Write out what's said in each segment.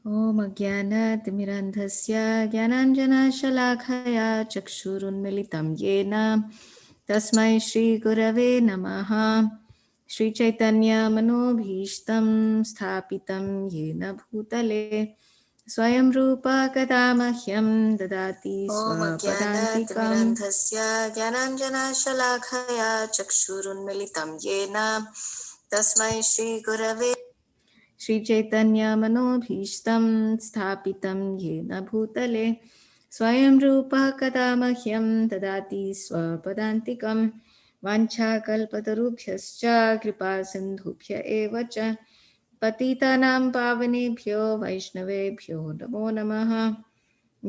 Om Ajnanatimirandhasya Jnananjanashalakaya Chakshurunmilitam Yena Tasmai Shri Gurave Namaha. Shri Chaitanya Manobhishtam Sthapitam Yena Bhutale Swayam Rupa Kadamahyam Dadati Swapadantikam. Om Ajnanatimirandhasya Jnananjanashalakaya Chakshurunmilitam Yena Tasmai Shri Gurave Shri Chaitanya Manobhishtam Sthapitam Yena Bhutale Swayam Rupa Kadamahyam Dadati Swapadantikam Vancha Kalpatarubhyascha Kripa Sindhubhya Eva Cha Patitanam Pavanebhyo Vaishnavebhyo Namo Namaha.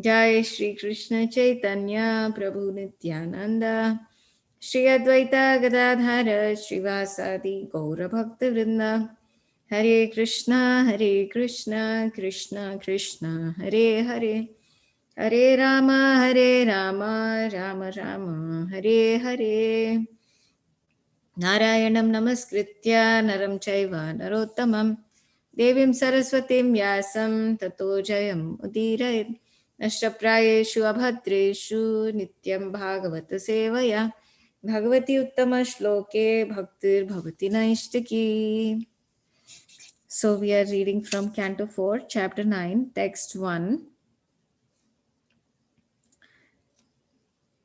Jai Shri Krishna Chaitanya Prabhu Nityananda Shri Advaita Gadadhara Srivasadi Gaura Bhakta Vrinda Hare Krishna, Krishna Krishna, Hare Hare, Hare Rama, Rama Rama, Hare Hare. Narayanam Namaskritya Naram Chaiva Narottamam Devim Saraswatim Vyasam Tato Jayam Udirayit Nashtaprayeshu Abhadreshu Nityam Bhagavata Sevaya Bhagavati Uttama Shloke Bhaktir Bhavati Naishtaki. So we are reading from Canto 4, Chapter 9, Text 1.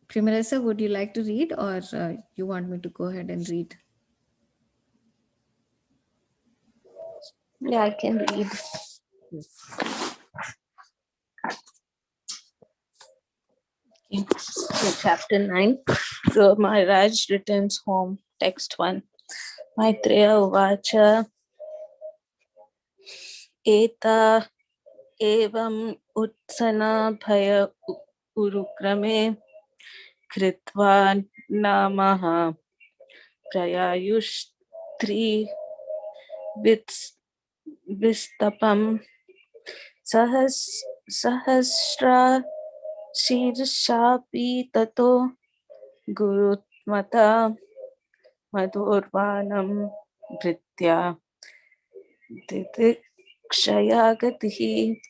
Primarasa, would you like to read or you want me to go ahead and read? Yeah, I can read. Okay, chapter 9. So Maharaj returns home. Text 1. Maitreya Uvacha Eta Evam Utsana Bhaya Urukrame Kritva Namaha Prayayushtri Vistapam Sahasra Shirshapi Tato Gurutmata Madhurvanam Britya Didikshayagatihi.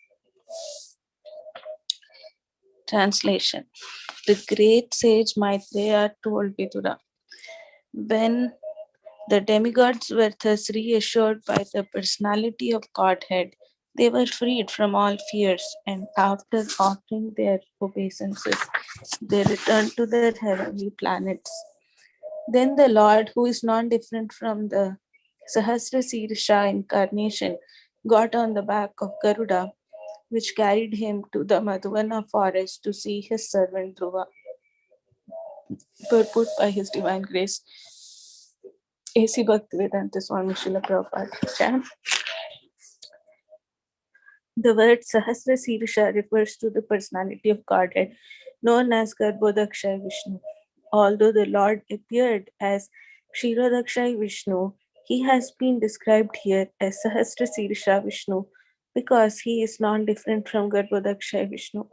Translation. The great sage Maitreya told Vidura, when the demigods were thus reassured by the personality of Godhead, they were freed from all fears, and after offering their obeisances, they returned to their heavenly planets. Then the Lord, who is non-different from the Sahasra Sirsha incarnation, got on the back of Garuda, which carried him to the Madhuvana forest to see his servant Dhruva, purport by His Divine Grace, A.C. Bhaktivedanta Swami Srila Prabhupada. The word Sahasra Sirsha refers to the personality of Godhead, known as Garbhodakshay Vishnu. Although the Lord appeared as Kshirodakshay Vishnu, he has been described here as Sahasra Sirsha Vishnu because he is non-different from Garbhodakshay Vishnu.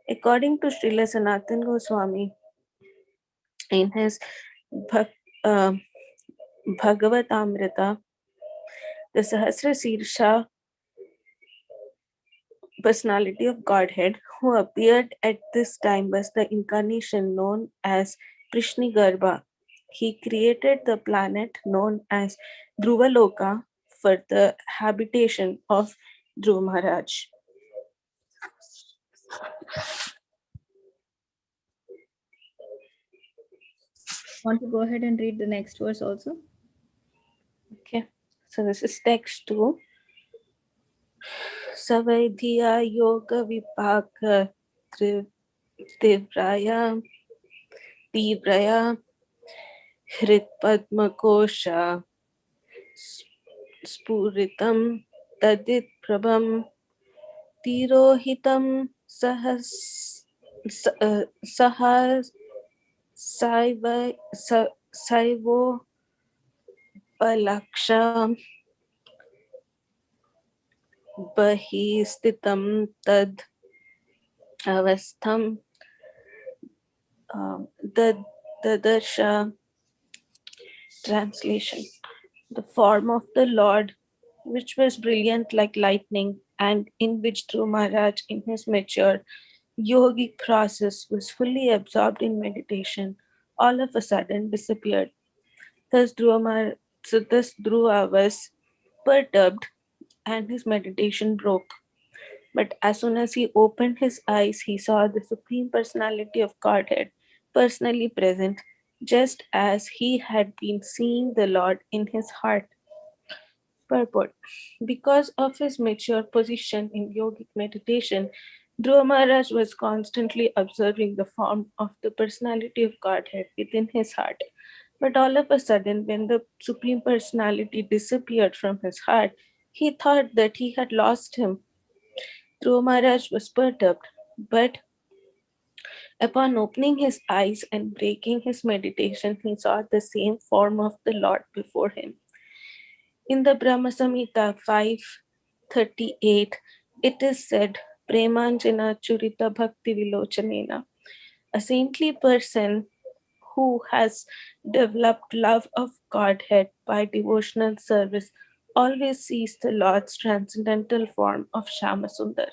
According to Srila Sanatan Goswami, in his Bhagavatamrita, the Sahasra Sirsha personality of Godhead who appeared at this time was the incarnation known as Prishnigarbha. He created the planet known as Dhruvaloka for the habitation of Dhruva Maharaj. Want to go ahead and read the next verse also? Okay, so this is text 2. Savaidhiya yoga vipaka tivraya hritpadmakosha spuritam tadit prabham tirohitam saivo palaksha bahistitam tad avastham dadarsha. Translation. The form of the Lord which was brilliant like lightning, and in which Dhruv Maharaj, in his mature yogic process, was fully absorbed in meditation, all of a sudden disappeared. Thus Dhruva was perturbed and his meditation broke. But as soon as he opened his eyes, he saw the Supreme Personality of Godhead personally present, just as he had been seeing the Lord in his heart. Purport. Because of his mature position in yogic meditation, Dhruva Maharaj was constantly observing the form of the personality of Godhead within his heart. But all of a sudden, when the Supreme Personality disappeared from his heart, he thought that he had lost him. Dhruva Maharaj was perturbed, but upon opening his eyes and breaking his meditation, he saw the same form of the Lord before him. In the Brahma Samhita 5:38, it is said, Premanjana Churita Bhakti Vilochanena. A saintly person who has developed love of Godhead by devotional service always sees the Lord's transcendental form of Shyamasundar.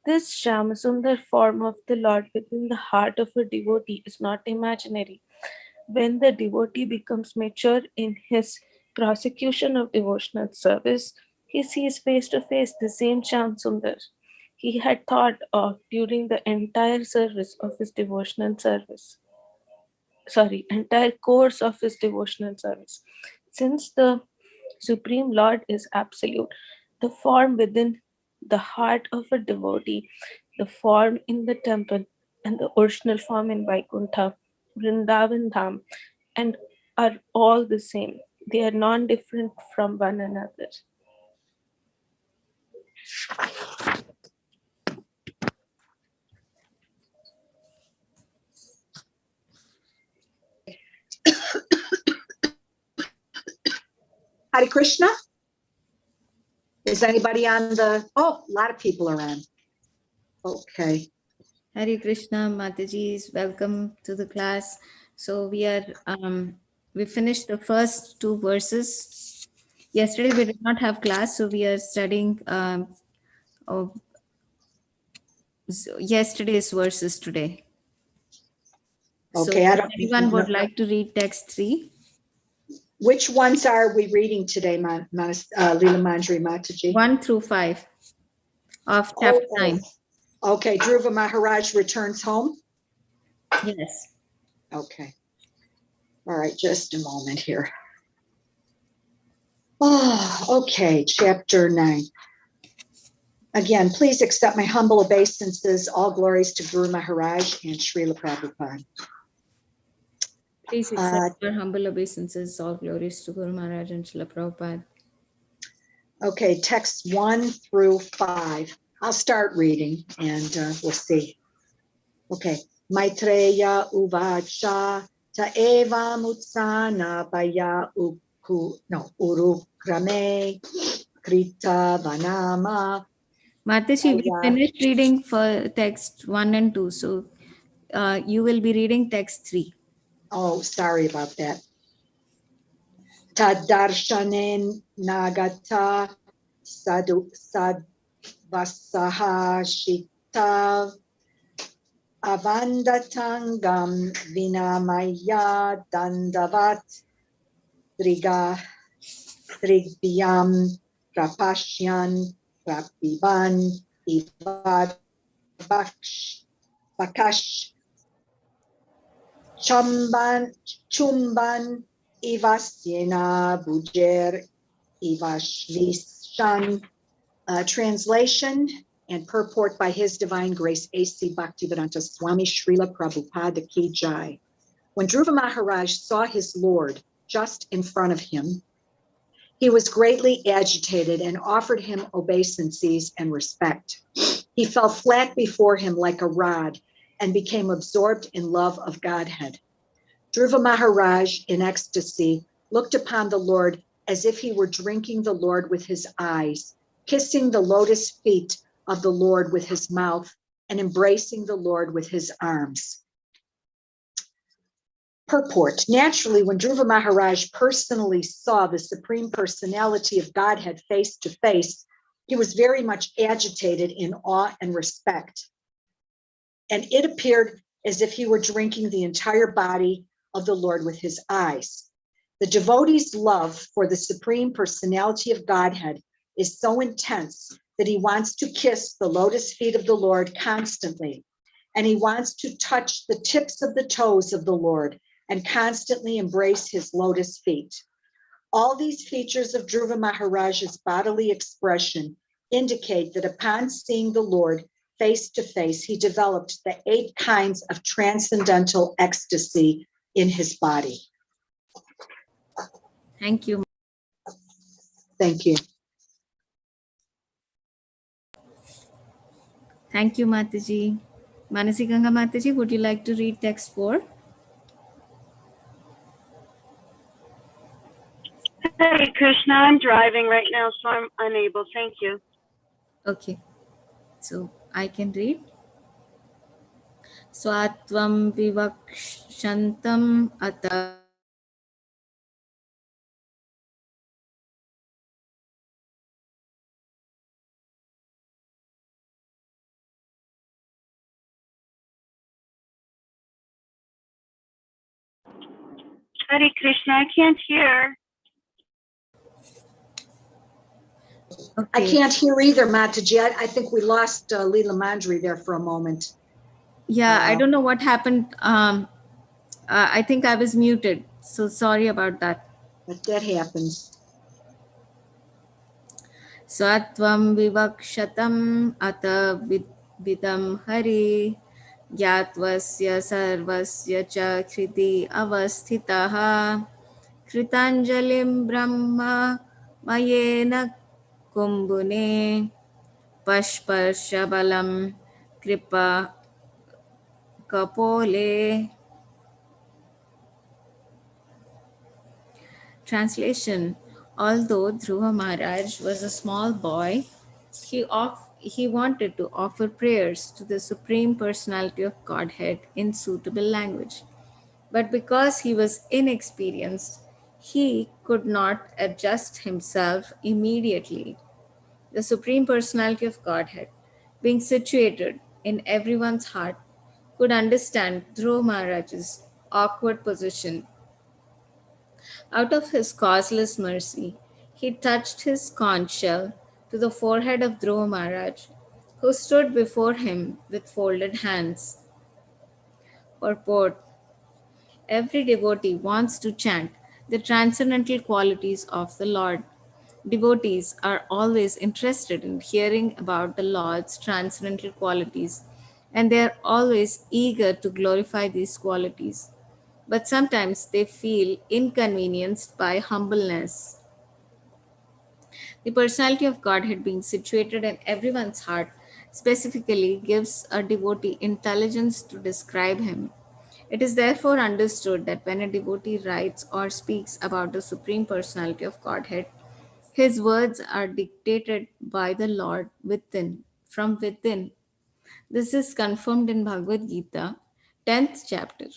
This Shyamasundar form of the Lord within the heart of a devotee is not imaginary. When the devotee becomes mature in his prosecution of devotional service, he sees face to face the same Shyamasundar he had thought of during the entire service of his devotional service. Entire course of his devotional service. Since the Supreme Lord is absolute, the form within the heart of a devotee, the form in the temple, and the original form in Vaikuntha, Vrindavan Dham, and are all the same. They are non-different from one another. Hare Krishna. Is anybody on the, oh, a lot of people are on. Okay. Hare Krishna, Mataji's welcome to the class. So we finished the first two verses. Yesterday we did not have class, so we are studying yesterday's verses today. Okay, so I don't anyone would know. like to read text 3? Which ones are we reading today, Leela Manjari Mataji? 1 through 5 of chapter 9. Okay, Dhruva Maharaj returns home? Yes. Okay. All right, just a moment here. Oh, okay, chapter 9. Again, please accept my humble obeisances. All glories to Guru Maharaj and Srila Prabhupada. Please accept our humble obeisances. All glories to Guru Maharaj and Srila Prabhupada. Okay, texts 1 through 5. I'll start reading and we'll see. Okay. Maitreya uvacha ta eva mutsana paya urukrame krita vanama. Mataji, we finished reading for text 1 and 2. So you will be reading text 3. Oh, sorry about that. Tadarshane nagata sadvasahashita avandatangam vinamaya dandavat Trigyam Prapashyan Prapiban Ivad Bakash Chumban Ivasyena Bujer Ivashvishan. Translation and purport by His Divine Grace A.C. Bhaktivedanta Swami Srila Prabhupada Ki Jai. When Dhruva Maharaj saw his Lord just in front of him, he was greatly agitated and offered him obeisances and respect. He fell flat before him like a rod and became absorbed in love of Godhead. Dhruva Maharaj, in ecstasy, looked upon the Lord as if he were drinking the Lord with his eyes, kissing the lotus feet of the Lord with his mouth, and embracing the Lord with his arms. Purport. Naturally, when Dhruva Maharaj personally saw the Supreme Personality of Godhead face to face, he was very much agitated in awe and respect. And it appeared as if he were drinking the entire body of the Lord with his eyes. The devotee's love for the Supreme Personality of Godhead is so intense that he wants to kiss the lotus feet of the Lord constantly. And he wants to touch the tips of the toes of the Lord and constantly embrace his lotus feet. All these features of Dhruva Maharaj's bodily expression indicate that upon seeing the Lord face to face, he developed the 8 kinds of transcendental ecstasy in his body. Thank you. Thank you. Thank you, Mataji. Manasi Ganga Mataji, would you like to read text 4? Hare Krishna, I'm driving right now, so I'm unable. Thank you. Okay, so I can read. Swatvam vivakshantam ata Hare Krishna, I can't hear. I Okay. can't hear either, Mataji. I think we lost Leela Mandri there for a moment. Yeah, I don't know what happened. I think I was muted, so sorry about that. But that happens. Swatvam vivakshatam ata vidam hari ज्ञात्वस्य सर्वस्य च कृति अवस्थितः कृताञ्जलिं ब्रह्म मयेन कुम्भुने पश्पर्शबलं कृपा कपोले. Translation. Although Dhruva Maharaj was a small boy, he wanted to offer prayers to the Supreme Personality of Godhead in suitable language. But because he was inexperienced, he could not adjust himself immediately. The Supreme Personality of Godhead, being situated in everyone's heart, could understand Dhruva Maharaj's awkward position. Out of his causeless mercy, he touched his conch shell to the forehead of Dhruva Maharaj, who stood before him with folded hands. Purport. Every devotee wants to chant the transcendental qualities of the Lord. Devotees are always interested in hearing about the Lord's transcendental qualities, and they are always eager to glorify these qualities. But sometimes they feel inconvenienced by humbleness. The personality of Godhead being situated in everyone's heart specifically gives a devotee intelligence to describe him. It is therefore understood that when a devotee writes or speaks about the Supreme Personality of Godhead, his words are dictated by the Lord within, from within. This is confirmed in Bhagavad Gita, 10th chapter.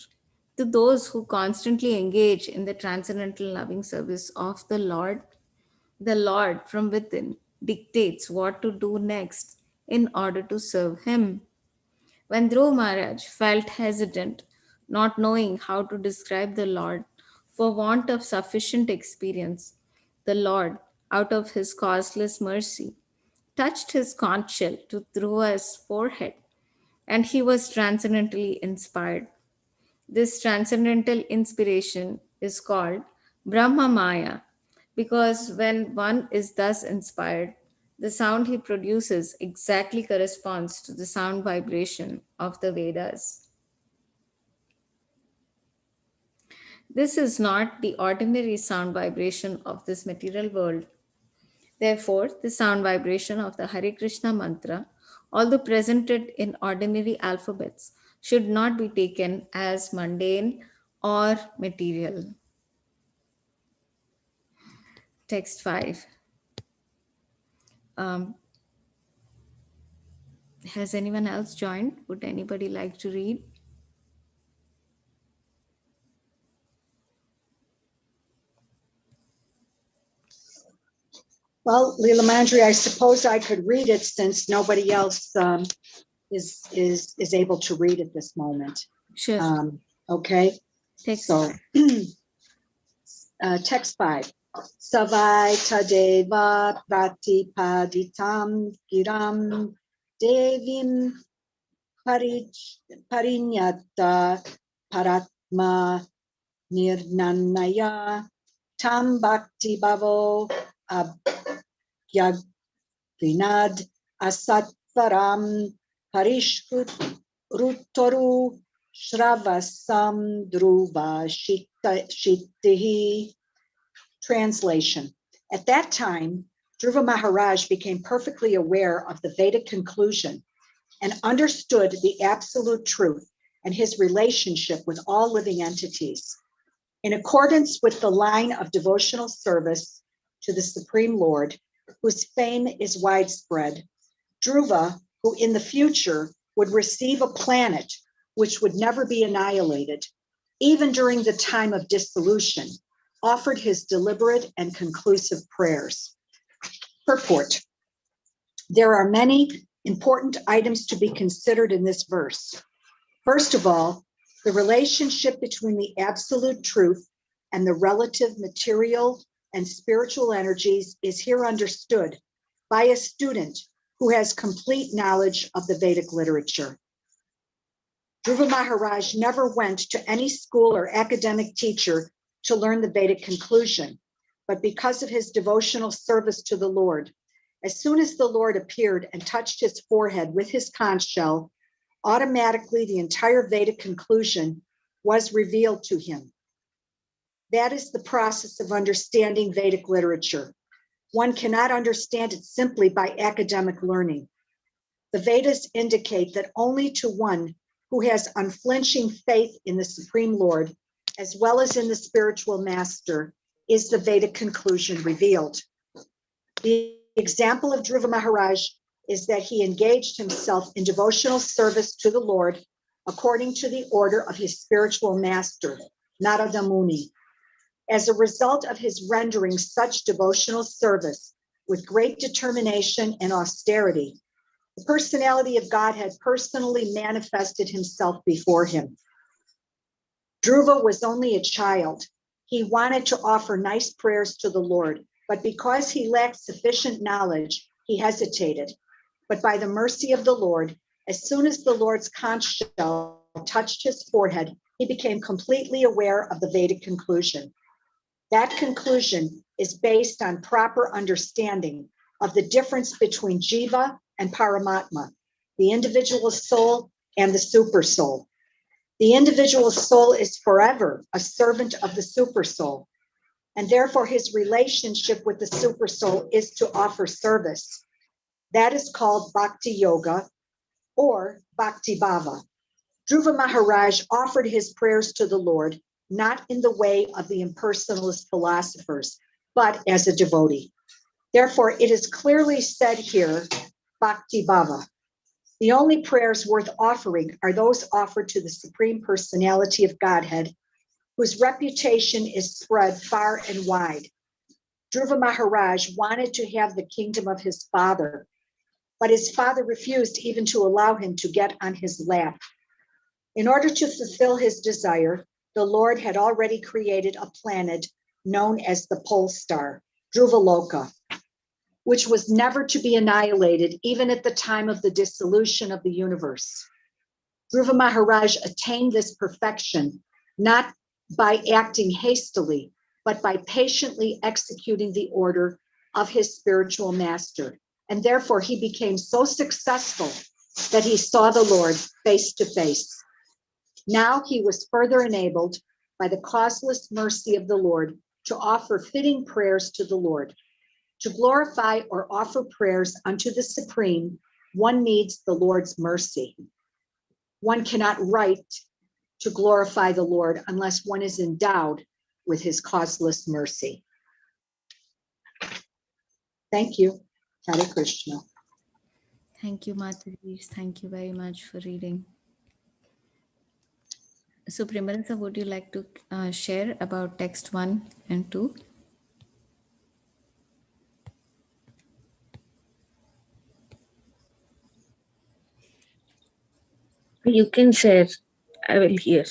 To those who constantly engage in the transcendental loving service of the Lord from within dictates what to do next in order to serve Him. When Dhruv Maharaj felt hesitant, not knowing how to describe the Lord for want of sufficient experience, the Lord, out of His causeless mercy, touched his conch shell to Dhruva's forehead, and he was transcendentally inspired. This transcendental inspiration is called Brahma Maya because when one is thus inspired, the sound he produces exactly corresponds to the sound vibration of the Vedas. This is not the ordinary sound vibration of this material world. Therefore, the sound vibration of the Hare Krishna mantra, although presented in ordinary alphabets, should not be taken as mundane or material. Text 5. Um, has anyone else joined? Would anybody like to read? Well, Leela Mandri, I suppose I could read it since nobody else is able to read at this moment. Sure. Okay. Text. So text 5. Savai tadeva pratipaditam giram devim parinyata paratma nirnanaya tam bhakti bhavo abhyagvinad asatvaram parishrutoru shravasam dhruva shittihi. Translation. At that time, Dhruva Maharaj became perfectly aware of the Vedic conclusion and understood the absolute truth and his relationship with all living entities. In accordance with the line of devotional service to the Supreme Lord, whose fame is widespread, Dhruva, who in the future would receive a planet which would never be annihilated, even during the time of dissolution, offered his deliberate and conclusive prayers. Purport. There are many important items to be considered in this verse. First of all, the relationship between the absolute truth and the relative material and spiritual energies is here understood by a student who has complete knowledge of the Vedic literature. Dhruva Maharaj never went to any school or academic teacher to learn the Vedic conclusion, but because of his devotional service to the Lord, as soon as the Lord appeared and touched his forehead with his conch shell, automatically the entire Vedic conclusion was revealed to him. That is the process of understanding Vedic literature. One cannot understand it simply by academic learning. The Vedas indicate that only to one who has unflinching faith in the Supreme Lord, as well as in the spiritual master, is the Vedic conclusion revealed. The example of Dhruva Maharaj is that he engaged himself in devotional service to the Lord according to the order of his spiritual master, Narada Muni. As a result of his rendering such devotional service with great determination and austerity, the personality of God had personally manifested himself before him. Dhruva was only a child. He wanted to offer nice prayers to the Lord, but because he lacked sufficient knowledge, he hesitated. But by the mercy of the Lord, as soon as the Lord's conch shell touched his forehead, he became completely aware of the Vedic conclusion. That conclusion is based on proper understanding of the difference between Jiva and Paramatma, the individual soul and the super soul. The individual soul is forever a servant of the super soul, and therefore his relationship with the super soul is to offer service. That is called Bhakti Yoga or Bhakti Bhava. Dhruva Maharaj offered his prayers to the Lord not in the way of the impersonalist philosophers, but as a devotee. Therefore, it is clearly said here, Bhakti Bhava. The only prayers worth offering are those offered to the Supreme Personality of Godhead, whose reputation is spread far and wide. Dhruva Maharaj wanted to have the kingdom of his father, but his father refused even to allow him to get on his lap. In order to fulfill his desire, the Lord had already created a planet known as the pole star, Dhruvaloka, which was never to be annihilated even at the time of the dissolution of the universe. Dhruva Maharaj attained this perfection not by acting hastily, but by patiently executing the order of his spiritual master. And therefore he became so successful that he saw the Lord face to face. Now he was further enabled by the causeless mercy of the Lord to offer fitting prayers to the Lord. To glorify or offer prayers unto the Supreme, one needs the Lord's mercy. One cannot write to glorify the Lord unless one is endowed with his causeless mercy. Thank you. Hare Krishna. Thank you, Mataji. Thank you very much for reading. So, Primarasa, would you like to share about text 1 and 2? You can share. I will hear.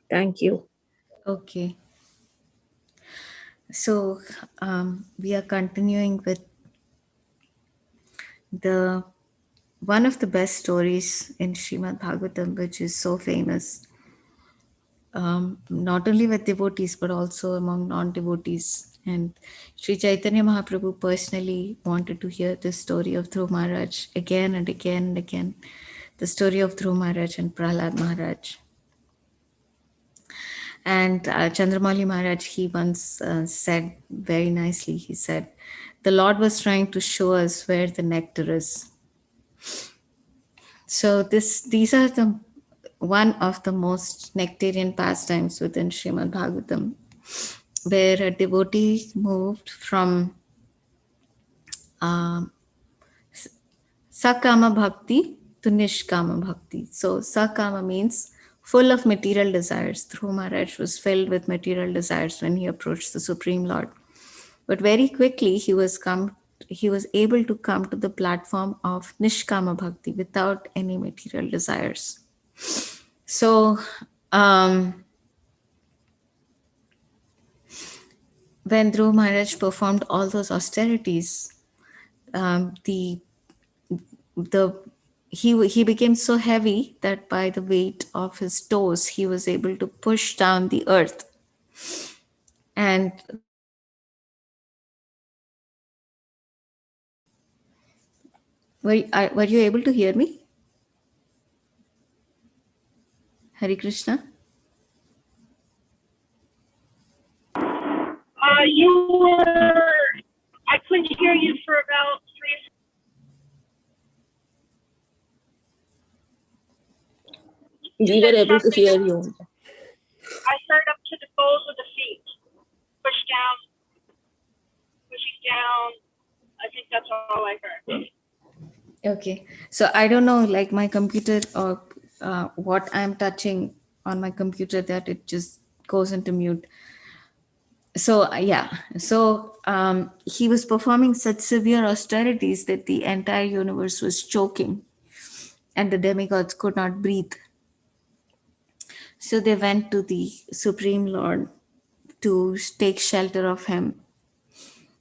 Thank you. Okay. So we are continuing with the one of the best stories in Srimad Bhagavatam, which is so famous, not only with devotees but also among non-devotees. And Sri Chaitanya Mahaprabhu personally wanted to hear the story of Dhruv Maharaj again and again and again, the story of Dhruv Maharaj and Prahlad Maharaj. And Chandramali Maharaj, he once said very nicely, he said, the Lord was trying to show us where the nectar is. So these are the one of the most nectarian pastimes within Srimad Bhagavatam, where a devotee moved from um, Sakama Bhakti to Nishkama Bhakti. So Sakama means full of material desires. Dhruv Maharaj was filled with material desires when he approached the Supreme Lord. But very quickly he was able to come to the platform of Nishkama Bhakti without any material desires. So when Dhruv Maharaj performed all those austerities, the he became so heavy that by the weight of his toes he was able to push down the earth. And were you able to hear me, Hari Krishna? You were, I couldn't hear you for about 3 We were said able to something. hear you. I started up to the soles of the feet. Push down, pushing down. I think that's all I heard. Okay, so I don't know, like my computer or what I'm touching on my computer, that it just goes into mute. So yeah, so he was performing such severe austerities that the entire universe was choking and the demigods could not breathe. So they went to the Supreme Lord to take shelter of him.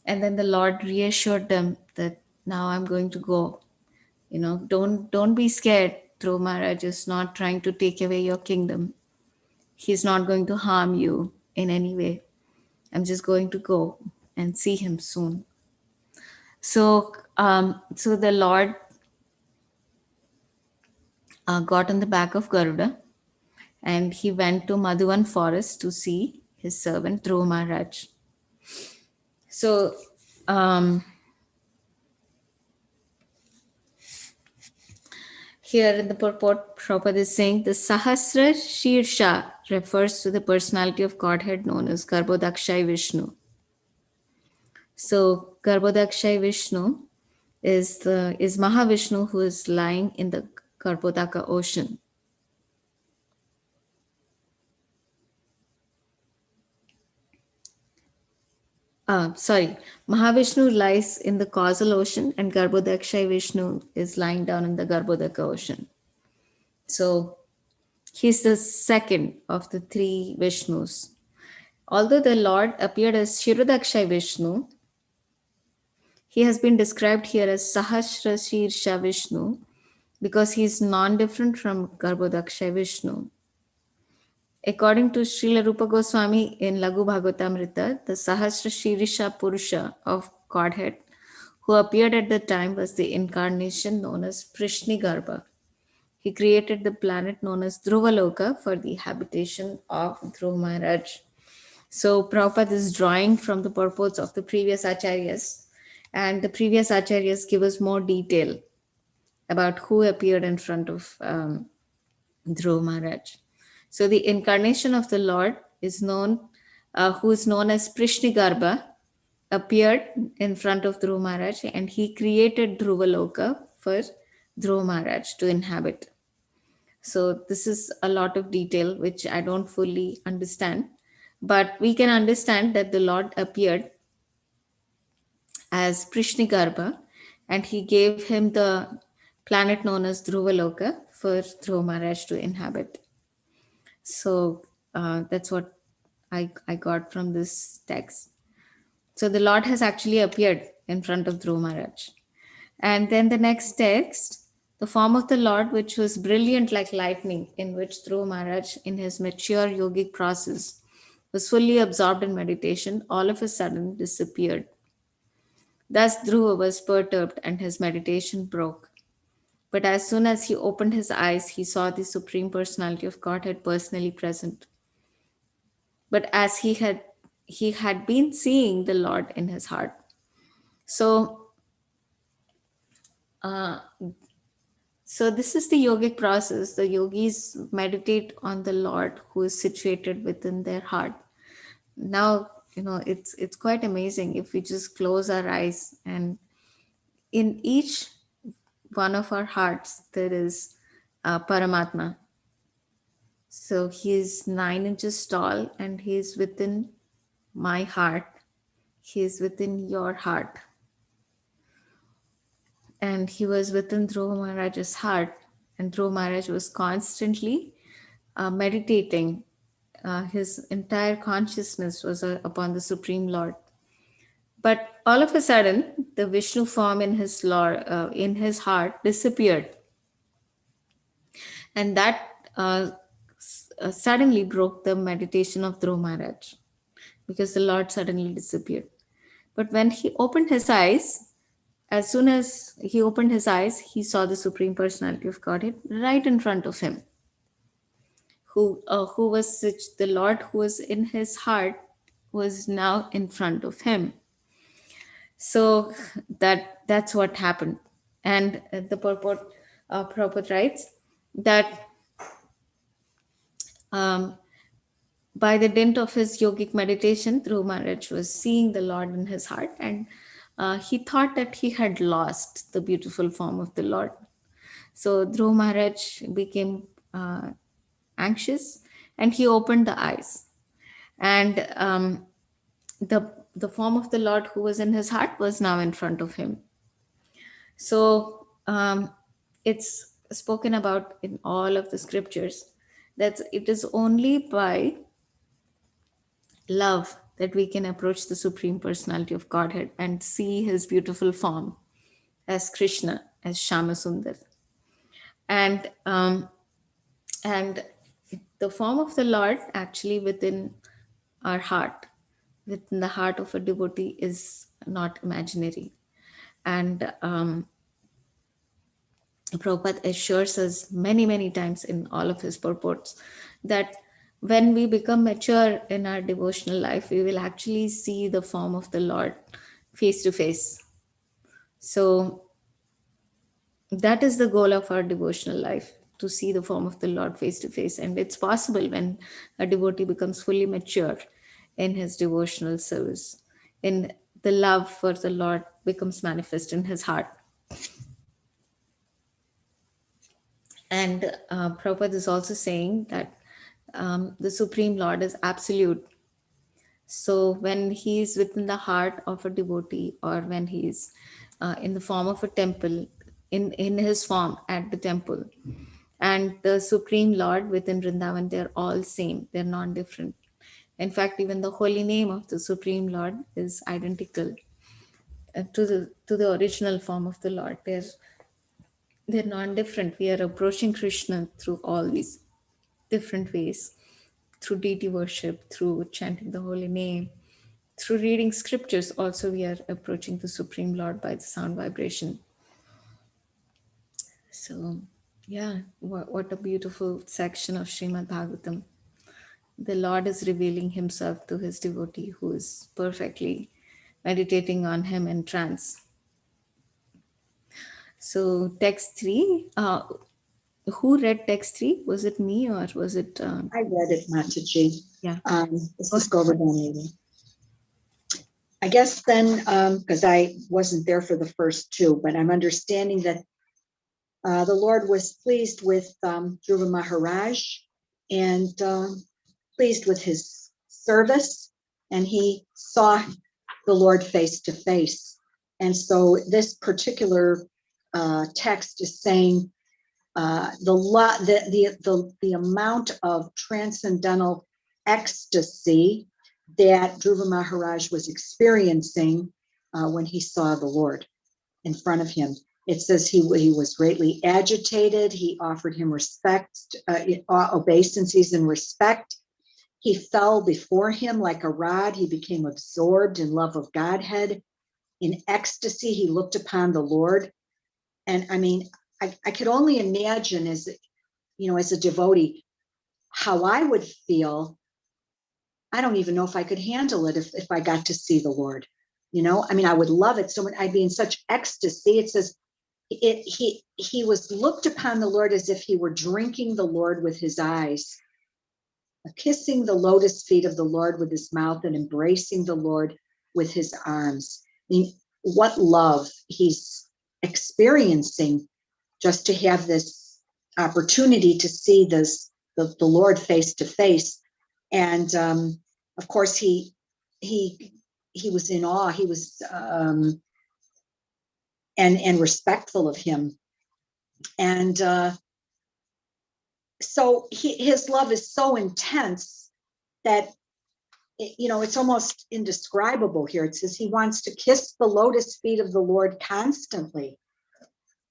And then the Lord reassured them that now I'm going to go. Don't be scared. Dhruv Maharaj is not trying to take away your kingdom. He's not going to harm you in any way. I'm just going to go and see him soon. So the Lord got on the back of Garuda and he went to Madhuvan forest to see his servant Dhruv Maharaj. So here in the purport, Prabhupada is saying the Sahasra Shirsha refers to the personality of Godhead known as Garbhodakshay Vishnu. So Garbhodakshay Vishnu is Mahavishnu, who is lying in the Garbhodaka ocean. Mahavishnu lies in the causal ocean and Garbhodakshay Vishnu is lying down in the Garbhodaka ocean. So he's the second of the three Vishnus. Although the Lord appeared as Shirodakshay Vishnu, he has been described here as Sahasra Shirsha Vishnu because he is non-different from Garbhodakshay Vishnu. According to Srila Rupa Goswami in Laghu Bhagavatamrita, the Sahasra Shirsha Purusha of Godhead who appeared at the time was the incarnation known as Prishnigarbha. He created the planet known as Dhruvaloka for the habitation of Dhruv Maharaj. So Prabhupada is drawing from the purports of the previous acharyas, and the previous acharyas give us more detail about who appeared in front of Dhruv Maharaj. So the incarnation of the Lord is known, who is known as Prishnigarbha, appeared in front of Dhruv Maharaj and he created Dhruvaloka for Dhruv Maharaj to inhabit. So this is a lot of detail which I don't fully understand, but we can understand that the Lord appeared as Prishnigarbha and he gave him the planet known as Dhruvaloka for Dhruva Maharaj to inhabit. So that's what I got from this text. So the Lord has actually appeared in front of Dhruva Maharaj. And then the next text, the form of the Lord, which was brilliant like lightning, in which Dhruva Maharaj, in his mature yogic process, was fully absorbed in meditation, all of a sudden disappeared. Thus Dhruva was perturbed and his meditation broke. But as soon as he opened his eyes, he saw the Supreme Personality of Godhead personally present. But as he had been seeing the Lord in his heart. So So this is the yogic process. The yogis meditate on the Lord who is situated within their heart. Now, it's quite amazing if we just close our eyes, and in each one of our hearts there is Paramatma. So he is 9 inches tall and he is within my heart. He is within your heart. And he was within Dhruva Maharaj's heart. And Dhruva Maharaj was constantly meditating. His entire consciousness was upon the Supreme Lord. But all of a sudden, the Vishnu form in his heart disappeared, and that suddenly broke the meditation of Dhruva Maharaj, because the Lord suddenly disappeared. But when he opened his eyes, as soon as he opened his eyes, he saw the Supreme Personality of Godhead right in front of him. Who was the Lord who was in his heart was now in front of him. So that's what happened. And the purport, Prabhupada writes that by the dint of his yogic meditation, Dhruva Maharaj was seeing the Lord in his heart, and he thought that he had lost the beautiful form of the Lord. So Dhruva Maharaj became anxious, and he opened the eyes, and the form of the Lord who was in his heart was now in front of him. So it's spoken about in all of the scriptures that it is only by love that we can approach the Supreme Personality of Godhead and see his beautiful form as Krishna, as Shama Sundar. And the form of the Lord actually within our heart, within the heart of a devotee, is not imaginary. And Prabhupada assures us many, many times in all of his purports that when we become mature in our devotional life, we will actually see the form of the Lord face to face. So that is the goal of our devotional life, to see the form of the Lord face to face. And it's possible when a devotee becomes fully mature in his devotional service, in the love for the Lord becomes manifest in his heart. And Prabhupada is also saying that the Supreme Lord is absolute. So when he is within the heart of a devotee, or when he is in the form of a temple, in his form at the temple, and the Supreme Lord within Vrindavan, they're all same, they're non-different. In fact, even the holy name of the Supreme Lord is identical to the original form of the Lord. They're non-different. We are approaching Krishna through all these different ways, through deity worship, through chanting the holy name, through reading scriptures. Also, we are approaching the Supreme Lord by the sound vibration. So, yeah, what a beautiful section of Srimad Bhagavatam. The Lord is revealing himself to his devotee who is perfectly meditating on him in trance. So, text 3, who read text 3? Was it me or was it? I read it, Mataji. Yeah. Let's just go over that maybe. I guess then, because I wasn't there for the first two, but I'm understanding that the Lord was pleased with Dhruva Maharaj and pleased with his service, and he saw the Lord face to face. And so this particular text is saying the amount of transcendental ecstasy that Dhruva Maharaj was experiencing when he saw the Lord in front of him. It says he was greatly agitated. He offered him respect, obeisances and respect. He fell before him like a rod. He became absorbed in love of Godhead. In ecstasy, he looked upon the Lord. And I mean, I could only imagine as a devotee, how I would feel. I don't even know if I could handle it if I got to see the Lord. I mean, I would love it so much. I'd be in such ecstasy. It says he was looked upon the Lord as if he were drinking the Lord with his eyes, kissing the lotus feet of the Lord with his mouth, and embracing the Lord with his arms. I mean, what love he's experiencing just to have this opportunity to see the Lord face to face. And of course, he was in awe. He was and respectful of him. And so his love is so intense that it's almost indescribable here. It says he wants to kiss the lotus feet of the Lord constantly.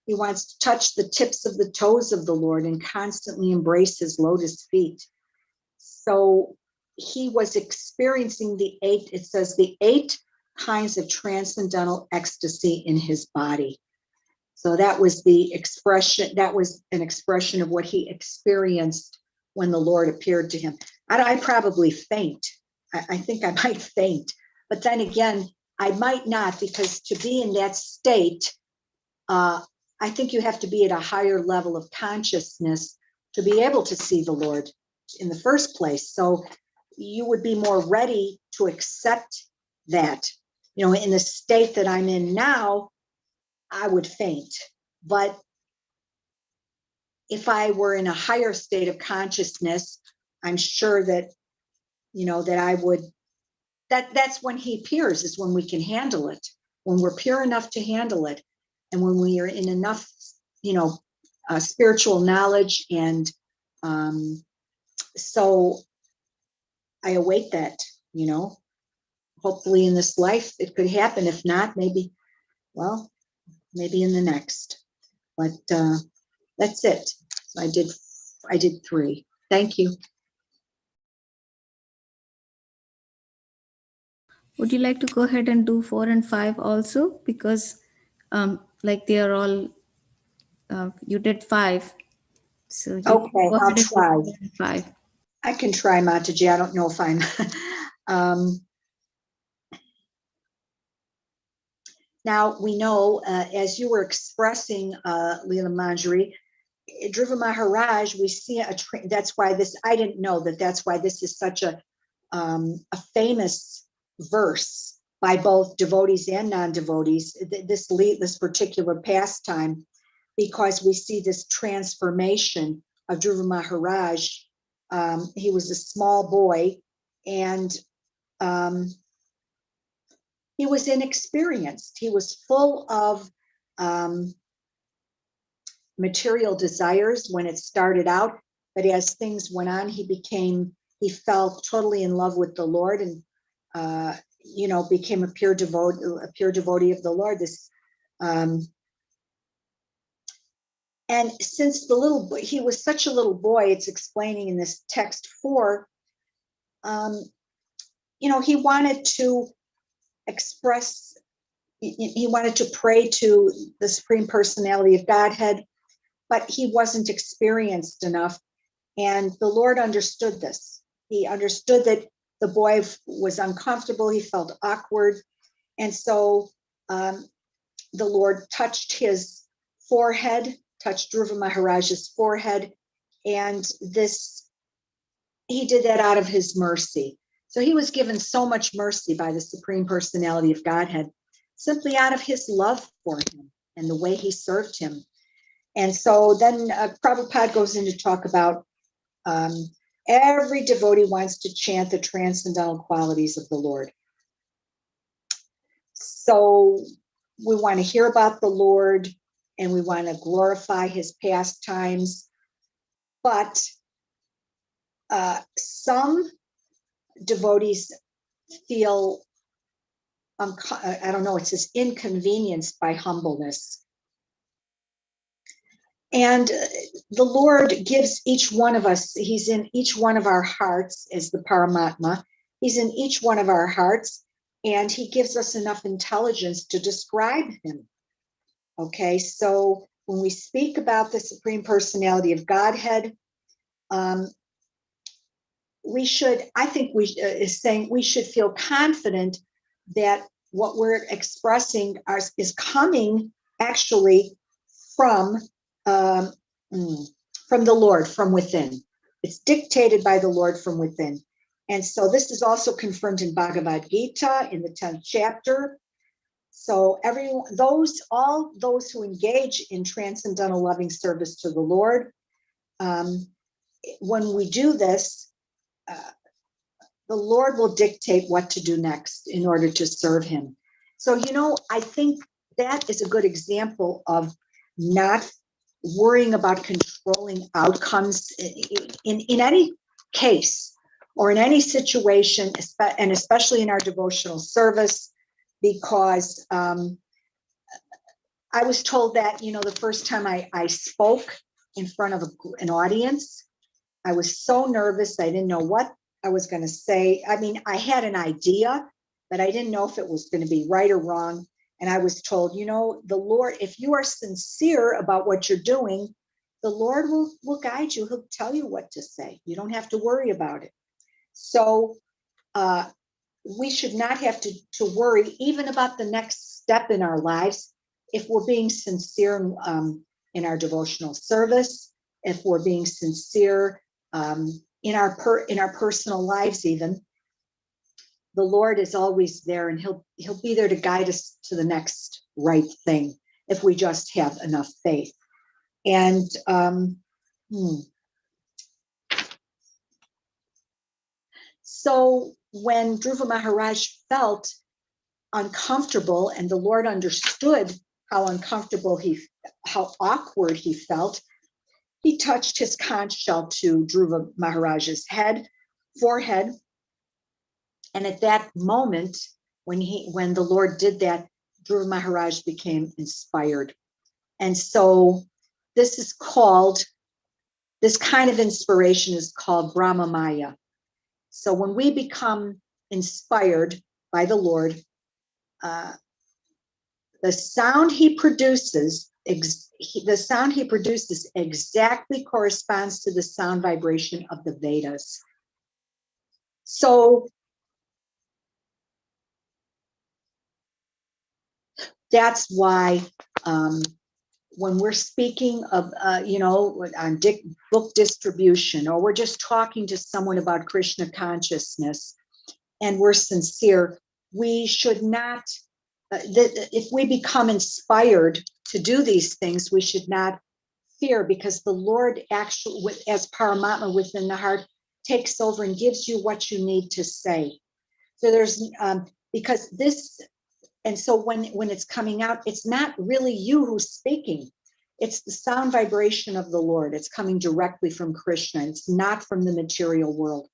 He wants to touch the tips of the toes of the Lord and constantly embrace his lotus feet. So he was experiencing the 8 kinds of transcendental ecstasy in his body. So that was an expression of what he experienced when the Lord appeared to him. I probably faint. I think I might faint, but then again, I might not, because to be in that state, I think you have to be at a higher level of consciousness to be able to see the Lord in the first place. So you would be more ready to accept that. In the state that I'm in now, I would faint. But if I were in a higher state of consciousness, I'm sure that, that I would, that's when he appears, is when we can handle it, when we're pure enough to handle it. And when we are in enough, spiritual knowledge. And so I await that, hopefully in this life it could happen. If not, maybe in the next. But that's it. So I did 3. Thank you. Would you like to go ahead and do 4 and 5 also? Because they are all, you did 5. So you can Okay, go I'll ahead and do try. 4 and 5. I can try, Mataji. I don't know if I'm. Now, we know, as you were expressing, Leela Manjari, Dhruva Maharaj, we see that's why this, I didn't know that's why this is such a famous verse by both devotees and non-devotees, this particular pastime, because we see this transformation of Dhruva Maharaj. He was a small boy, and he was inexperienced. He was full of material desires when it started out, but as things went on, he fell totally in love with the Lord, and became a pure devotee of the Lord. And since he was such a little boy, it's explaining in this text 4, he wanted to express, he wanted to pray to the Supreme Personality of Godhead, but he wasn't experienced enough. And the Lord understood this. He understood that the boy was uncomfortable. He felt awkward. And so the Lord touched his forehead, touched Dhruva Maharaj's forehead. And he did that out of his mercy. So he was given so much mercy by the Supreme Personality of Godhead, simply out of his love for him and the way he served him. And so then Prabhupada goes in to talk about every devotee wants to chant the transcendental qualities of the Lord. So we want to hear about the Lord. and we want to glorify his pastimes. But some devotees feel, I don't know, it says inconvenienced by humbleness. And the Lord gives each one of us, he's in each one of our hearts as the Paramatma. He's in each one of our hearts, and he gives us enough intelligence to describe him. Okay, so when we speak about the Supreme Personality of Godhead, we should, I think is saying we should feel confident that what we're expressing is coming actually from the Lord, from within. It's dictated by the Lord from within. And so this is also confirmed in Bhagavad Gita in the 10th chapter. So all those who engage in transcendental loving service to the Lord, when we do this, the Lord will dictate what to do next in order to serve him. So, I think that is a good example of not worrying about controlling outcomes in any case or in any situation, and especially in our devotional service, because I was told that, the first time I spoke in front of an audience, I was so nervous. I didn't know what I was going to say. I mean, I had an idea, but I didn't know if it was going to be right or wrong. And I was told, the Lord, if you are sincere about what you're doing, the Lord will guide you. He'll tell you what to say. You don't have to worry about it. So we should not have to worry even about the next step in our lives if we're being sincere in our devotional service, if we're being sincere in our personal lives. Even the Lord is always there, and he'll be there to guide us to the next right thing if we just have enough faith. And so when Dhruva Maharaj felt uncomfortable, and the Lord understood how uncomfortable how awkward he felt, he touched his conch shell to Dhruva Maharaj's forehead. And at that moment, when the Lord did that, Dhruva Maharaj became inspired. And so this kind of inspiration is called Brahma Maya. So when we become inspired by the Lord, the sound he produces exactly corresponds to the sound vibration of the Vedas. So that's why when we're speaking of, on book distribution, or we're just talking to someone about Krishna consciousness, and we're sincere, we should not, if we become inspired to do these things, we should not fear, because the Lord actually, as Paramatma within the heart, takes over and gives you what you need to say. So there's, because this, and so when it's coming out, it's not really you who's speaking. It's the sound vibration of the Lord. It's coming directly from Krishna. It's not from the material world.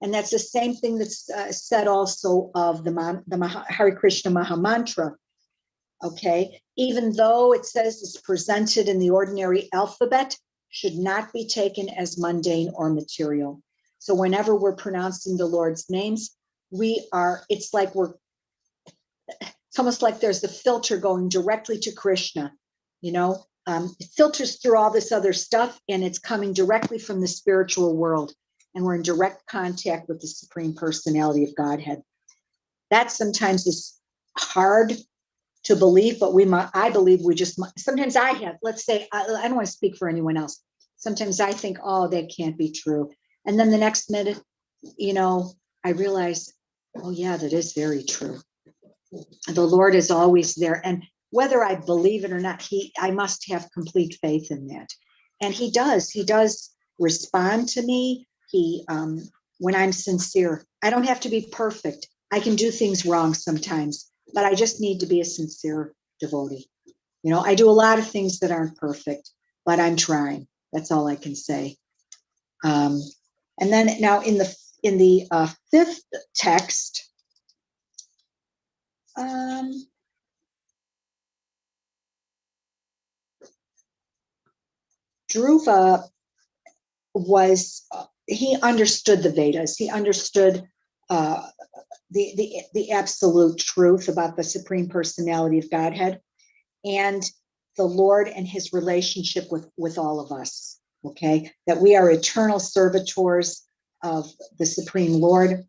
And that's the same thing that's said also of the Hare Krishna Maha Mantra. Okay, even though it says it's presented in the ordinary alphabet, should not be taken as mundane or material. So whenever we're pronouncing the Lord's names, it's almost like there's the filter going directly to Krishna, it filters through all this other stuff, and it's coming directly from the spiritual world. And we're in direct contact with the Supreme Personality of Godhead. That sometimes is hard to believe, but I believe sometimes I have, let's say, I don't want to speak for anyone else. Sometimes I think, oh, that can't be true. And then the next minute, I realize, oh yeah, that is very true. The Lord is always there. And whether I believe it or not, I must have complete faith in that. And he does respond to me. When I'm sincere, I don't have to be perfect. I can do things wrong sometimes, but I just need to be a sincere devotee. You know, I do a lot of things that aren't perfect, but I'm trying. That's all I can say. And then now in the fifth text, Dhruva he understood the Vedas. He understood the absolute truth about the Supreme Personality of Godhead and the Lord and his relationship with all of us. Okay, that we are eternal servitors of the Supreme Lord.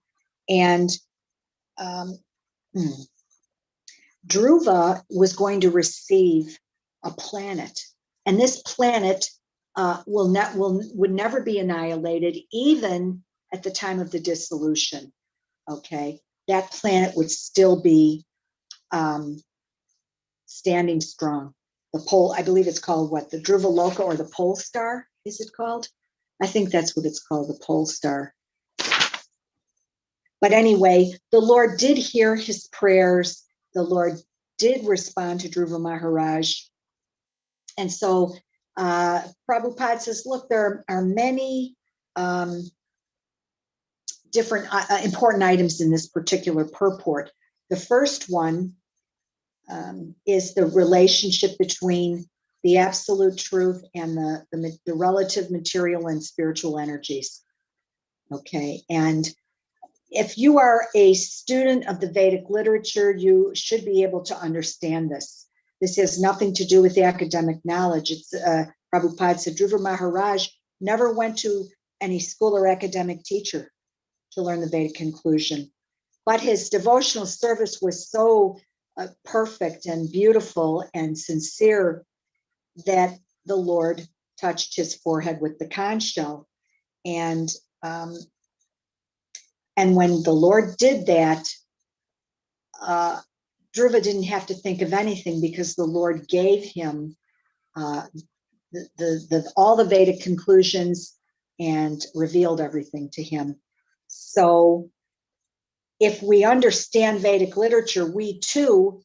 And Dhruva was going to receive a planet, and this planet would never be annihilated, even at the time of the dissolution. Okay, that planet would still be standing strong. The pole, I believe it's called what? The Dhruva Loka, or the pole star, is it called? I think that's what it's called, the pole star. But anyway, the Lord did hear his prayers. The Lord did respond to Dhruva Maharaj. And so Prabhupada says, look, there are many different important items in this particular purport. The first one is the relationship between the absolute truth and the relative material and spiritual energies. Okay, and if you are a student of the Vedic literature, you should be able to understand this. This has nothing to do with the academic knowledge. It's Prabhupada said Dhruva Maharaj never went to any school or academic teacher to learn the Vedic conclusion, but his devotional service was so perfect and beautiful and sincere that the Lord touched his forehead with the conch shell. And when the Lord did that, Dhruva didn't have to think of anything, because the Lord gave him all the Vedic conclusions and revealed everything to him. So if we understand Vedic literature, we too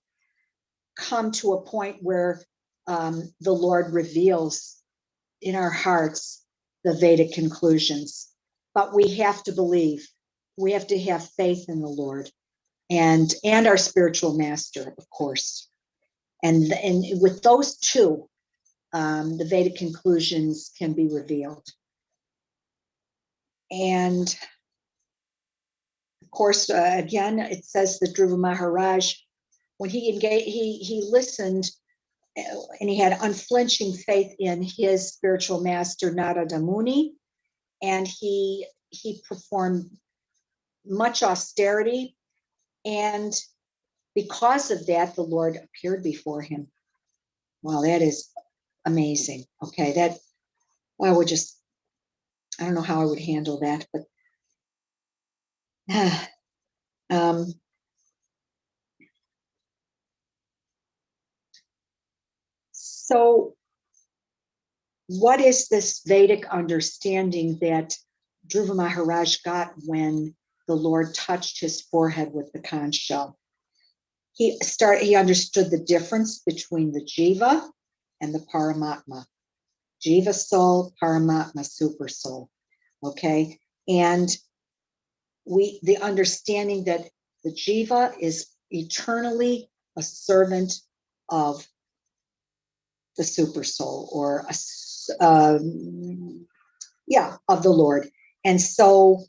come to a point where the Lord reveals in our hearts the Vedic conclusions. But we have to believe. We have to have faith in the Lord and our spiritual master, of course. And with those two, the Vedic conclusions can be revealed. And of course, again, it says that Dhruva Maharaj, when he listened, and he had unflinching faith in his spiritual master, Narada Muni, and he performed much austerity. And because of that, the Lord appeared before him. Wow, that is amazing. Okay, that I don't know how I would handle that, but so what is this Vedic understanding that Dhruva Maharaj got when the Lord touched his forehead with the conch shell? He understood the difference between the Jiva and the Paramatma. Jiva soul, Paramatma super soul. Okay, and the understanding that the Jiva is eternally a servant of the super soul, or of the Lord. And so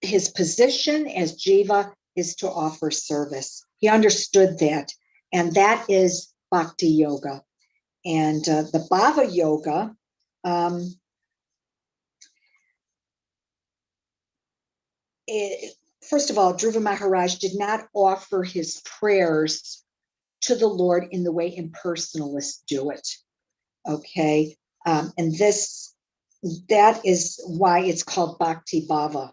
his position as Jiva is to offer service. He understood that, and that is Bhakti Yoga. And the Bhava Yoga, first of all, Dhruva Maharaj did not offer his prayers to the Lord in the way impersonalists do it. Okay, and that is why it's called Bhakti Bhava.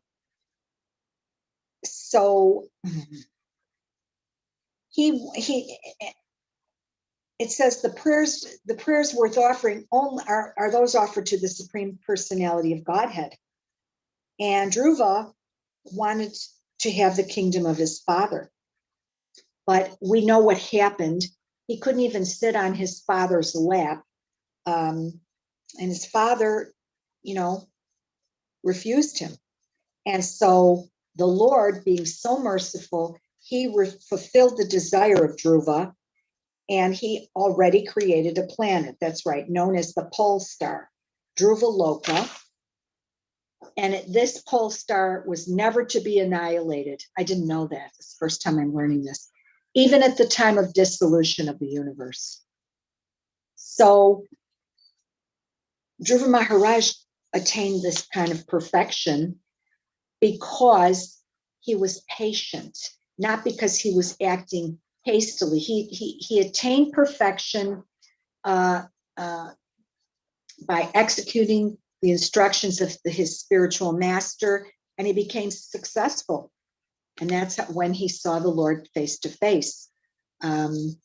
So it says the prayers worth offering only are those offered to the Supreme Personality of Godhead. And Dhruva wanted to have the kingdom of his father. But we know what happened He couldn't even sit on his father's lap. And his father, refused him. And so the Lord, being so merciful, he fulfilled the desire of Dhruva, and he already created a planet, that's right, known as the pole star, Dhruva Loka. And this pole star was never to be annihilated. I didn't know that. It's the first time I'm learning this, even at the time of dissolution of the universe. So Dhruva Maharaj attained this kind of perfection because he was patient, not because he was acting hastily. He attained perfection by executing the instructions of his spiritual master, and he became successful. And that's when he saw the Lord face to face. And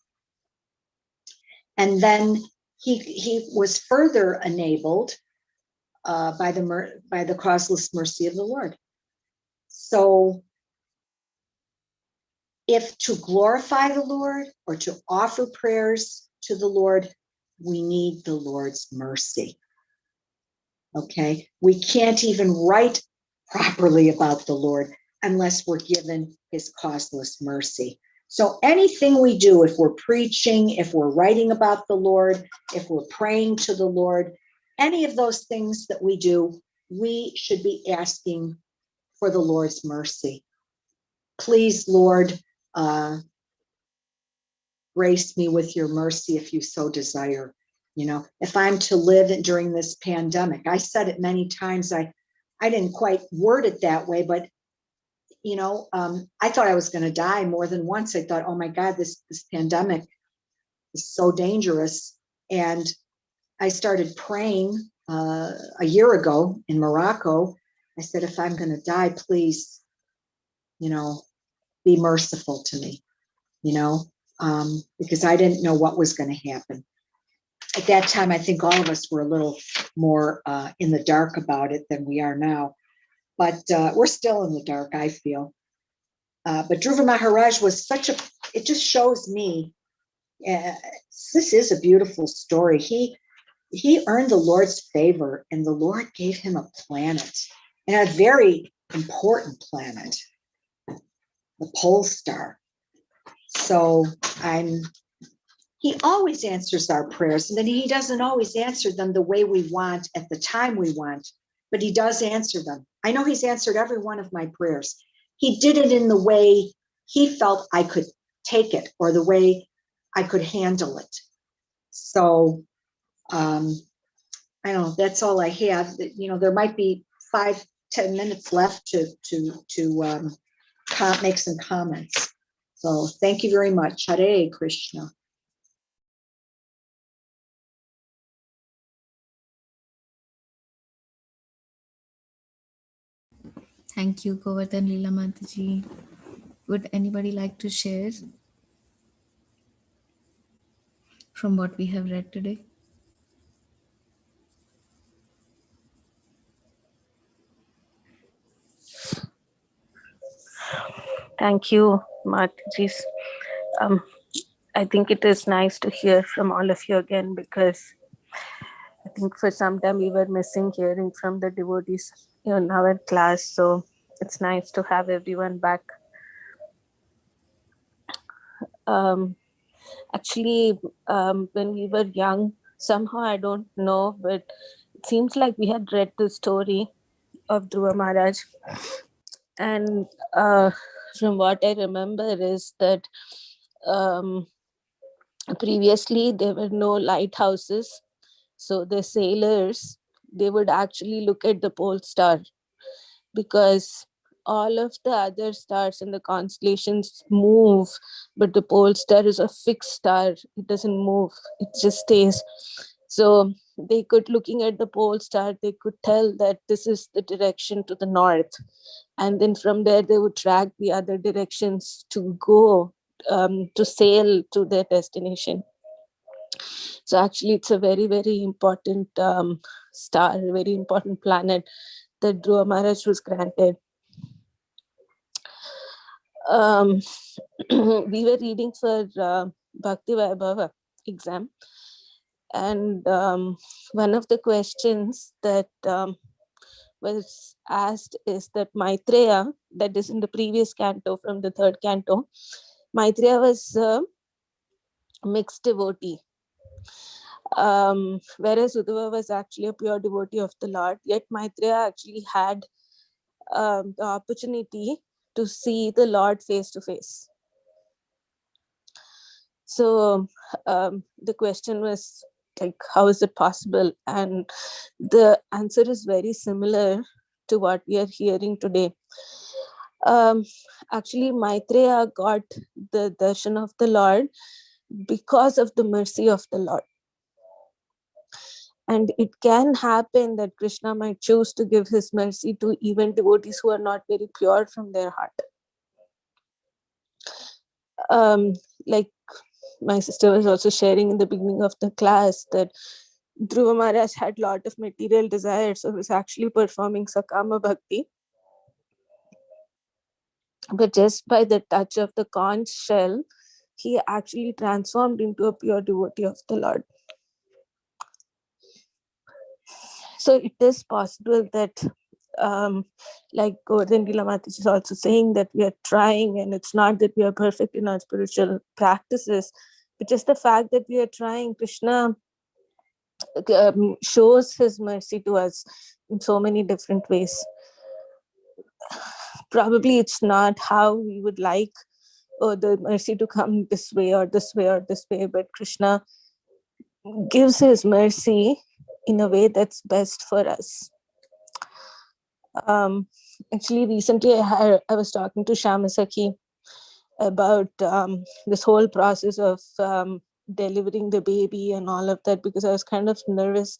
then he was further enabled by the causeless mercy of the Lord. So if to glorify the Lord or to offer prayers to the Lord, we need the Lord's mercy. Okay, we can't even write properly about the Lord unless we're given his causeless mercy. So anything we do, if we're preaching, if we're writing about the Lord, if we're praying to the Lord, any of those things that we do, we should be asking for the Lord's mercy. Please, Lord, grace me with your mercy if you so desire. If I'm to live during this pandemic, I said it many times. I didn't quite word it that way, but I thought I was going to die more than once. I thought, oh my God, this pandemic is so dangerous. And I started praying a year ago in Morocco. I said, if I'm going to die, please, be merciful to me, because I didn't know what was going to happen. At that time, I think all of us were a little more in the dark about it than we are now. But we're still in the dark, I feel. But Dhruva Maharaj was it just shows me, this is a beautiful story. He earned the Lord's favor, and the Lord gave him a planet, and a very important planet, the pole star. So he always answers our prayers, and then he doesn't always answer them the way we want at the time we want, but he does answer them. I know he's answered every one of my prayers. He did it in the way he felt I could take it, or the way I could handle it. So I don't know, that's all I have. There might be 5-10 minutes left to make some comments. So thank you very much. Hare Krishna. Thank you, Govardhan Leela Mataji. Would anybody like to share from what we have read today? Thank you, Mataji. I think it is nice to hear from all of you again, because I think for some time we were missing hearing from the devotees in our class. So it's nice to have everyone back. Actually, when we were young, somehow I don't know, but it seems like we had read the story of Dhruva Maharaj. And from what I remember is that previously there were no lighthouses. So the sailors, they would actually look at the pole star, because all of the other stars in the constellations move, but the pole star is a fixed star. It doesn't move, it just stays. So they could, looking at the pole star, they could tell that this is the direction to the north. And then from there, they would track the other directions to go, to sail to their destination. So actually, it's a very, very important star, a very important planet that Dhruva Maharaj was granted. We were reading for Bhakti Vaibhava exam. And one of the questions that was asked is that Maitreya, that is in the previous canto, from the third canto, Maitreya was a mixed devotee, whereas Uddhava was actually a pure devotee of the Lord. Yet Maitreya actually had the opportunity to see the Lord face to face. So the question was like, how is it possible? And the answer is very similar to what we are hearing today. Actually, Maitreya got the darshan of the Lord because of the mercy of the Lord. And it can happen that Krishna might choose to give his mercy to even devotees who are not very pure from their heart. Like my sister was also sharing in the beginning of the class that Dhruva Maharaj had a lot of material desires, so he was actually performing Sakama Bhakti. But just by the touch of the conch shell, he actually transformed into a pure devotee of the Lord. So it is possible that, like Govardhan Gila Mataji is also saying, that we are trying, and it's not that we are perfect in our spiritual practices, but just the fact that we are trying. Krishna shows his mercy to us in so many different ways. Probably it's not how we would like the mercy to come this way or this way or this way, but Krishna gives his mercy in a way that's best for us. Actually, recently I was talking to Shamasaki about this whole process of delivering the baby and all of that, because I was kind of nervous.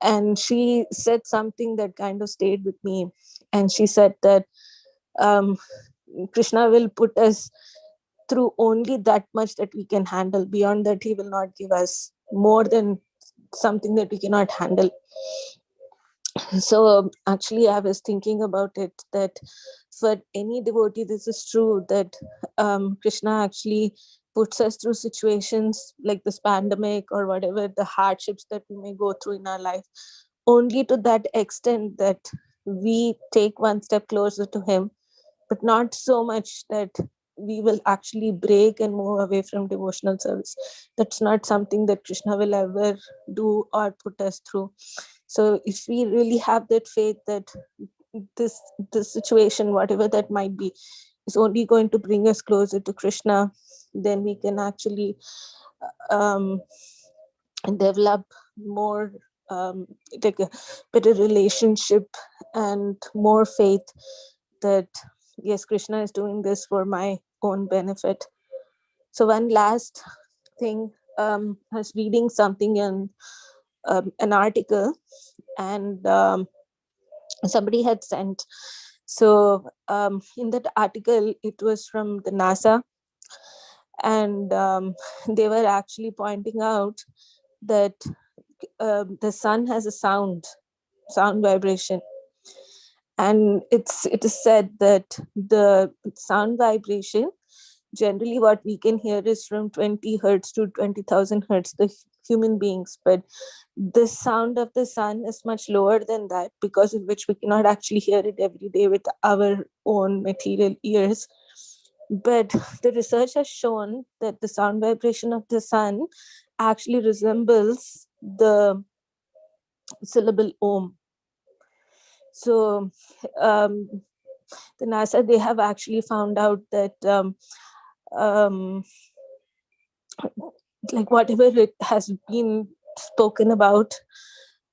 And she said something that kind of stayed with me. And she said that Krishna will put us through only that much that we can handle. Beyond that, he will not give us more than something that we cannot handle. So actually, I was thinking about it, that for any devotee, this is true, that Krishna actually puts us through situations like this pandemic or whatever, the hardships that we may go through in our life, only to that extent that we take one step closer to him, but not so much that we will actually break and move away from devotional service. That's not something that Krishna will ever do or put us through. So if we really have that faith that this situation, whatever that might be, is only going to bring us closer to Krishna, then we can actually develop more like a better relationship and more faith that yes, Krishna is doing this for my own benefit. So one last thing, I was reading something in an article, and somebody had sent. So in that article, it was from the NASA, and they were actually pointing out that the sun has a sound vibration, and it is said that the sound vibration, generally what we can hear is from 20 hertz to 20,000 hertz, the human beings, but the sound of the sun is much lower than that, because of which we cannot actually hear it every day with our own material ears. But the research has shown that the sound vibration of the sun actually resembles the syllable Om. So the NASA, they have actually found out that like whatever it has been spoken about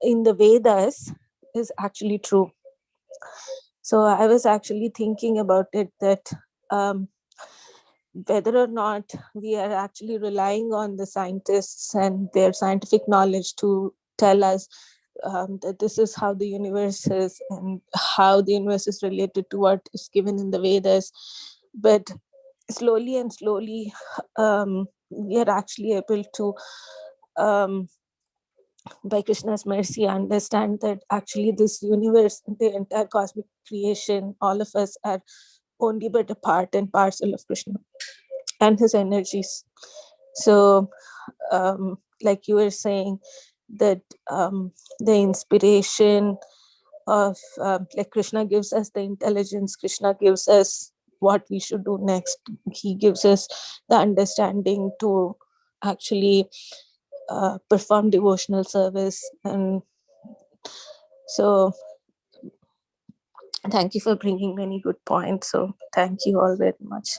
in the Vedas is actually true. So I was actually thinking about it, that whether or not we are actually relying on the scientists and their scientific knowledge to tell us that this is how the universe is and how the universe is related to what is given in the Vedas. But slowly and slowly, we are actually able to, by Krishna's mercy, understand that actually this universe, the entire cosmic creation, all of us are only but a part and parcel of Krishna and his energies. So like you were saying, that the inspiration of like Krishna gives us the intelligence, Krishna gives us what we should do next, he gives us the understanding to actually perform devotional service. And so thank you for bringing many good points. So thank you all very much.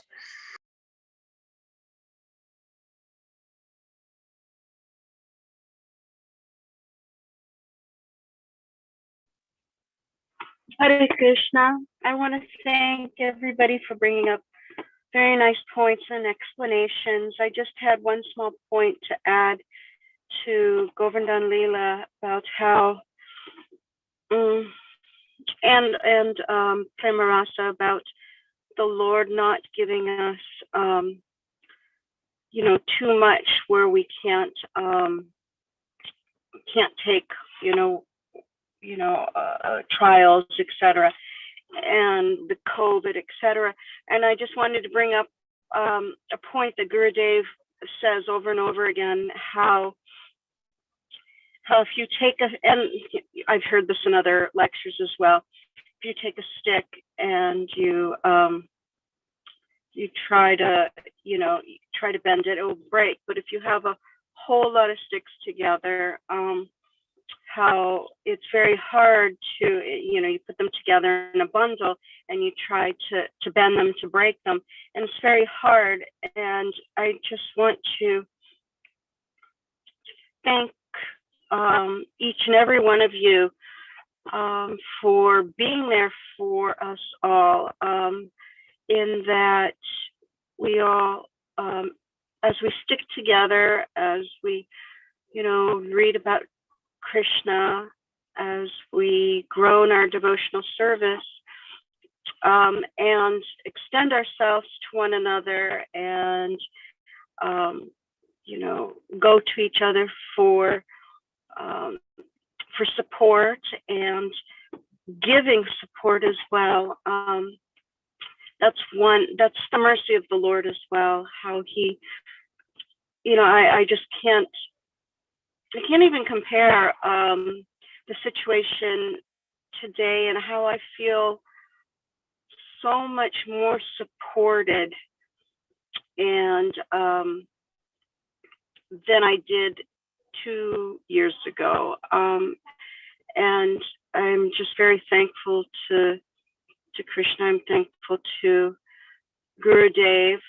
Hare Krishna. I want to thank everybody for bringing up very nice points and explanations. I just had one small point to add to Govardhan Leela about how, and Premarasa, about the Lord not giving us, too much where we can't take, trials, etc., and the COVID, etc. And I just wanted to bring up a point that Gurudev says over and over again, how if you take and I've heard this in other lectures as well, if you take a stick and you try to bend it, it will break. But if you have a whole lot of sticks together, how it's very hard to, you put them together in a bundle and you try to bend them, to break them, and it's very hard. And I just want to thank each and every one of you for being there for us all, in that we all, as we stick together, as we, read about Krishna, as we grow in our devotional service, and extend ourselves to one another, and go to each other for support and giving support as well. That's the mercy of the Lord as well, how he, I just can't even compare the situation today, and how I feel so much more supported and than I did 2 years ago. And I'm just very thankful to Krishna. I'm thankful to Gurudev,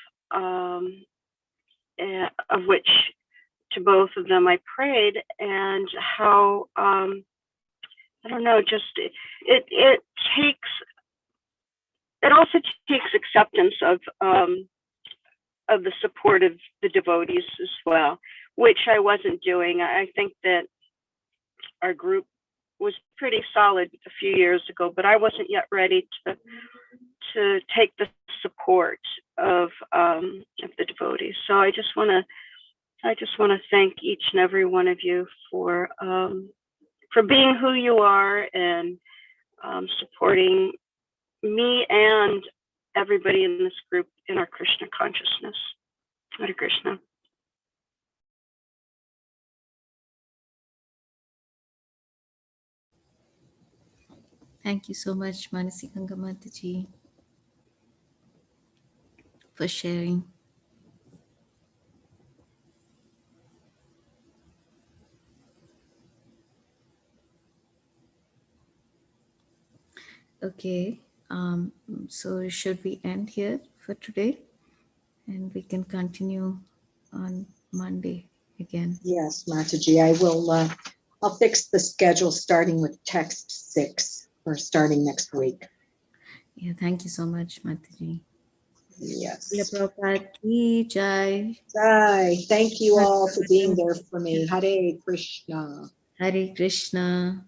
of which to both of them I prayed, and how I don't know, just it also takes acceptance of the support of the devotees as well, which I wasn't doing. I think that our group was pretty solid a few years ago, but I wasn't yet ready to take the support of the devotees. So I just want to thank each and every one of you for being who you are, and supporting me and everybody in this group in our Krishna consciousness. Hare Krishna. Thank you so much, Manasi Ganga Mataji, for sharing. Okay, so should we end here for today, and we can continue on Monday again? Yes, Mataji, I will. I'll fix the schedule starting with text 6 or starting next week. Yeah, thank you so much, Mataji. Yes. Prabhupada ki jai. Jai. Thank you all for being there for me. Hare Krishna. Hare Krishna.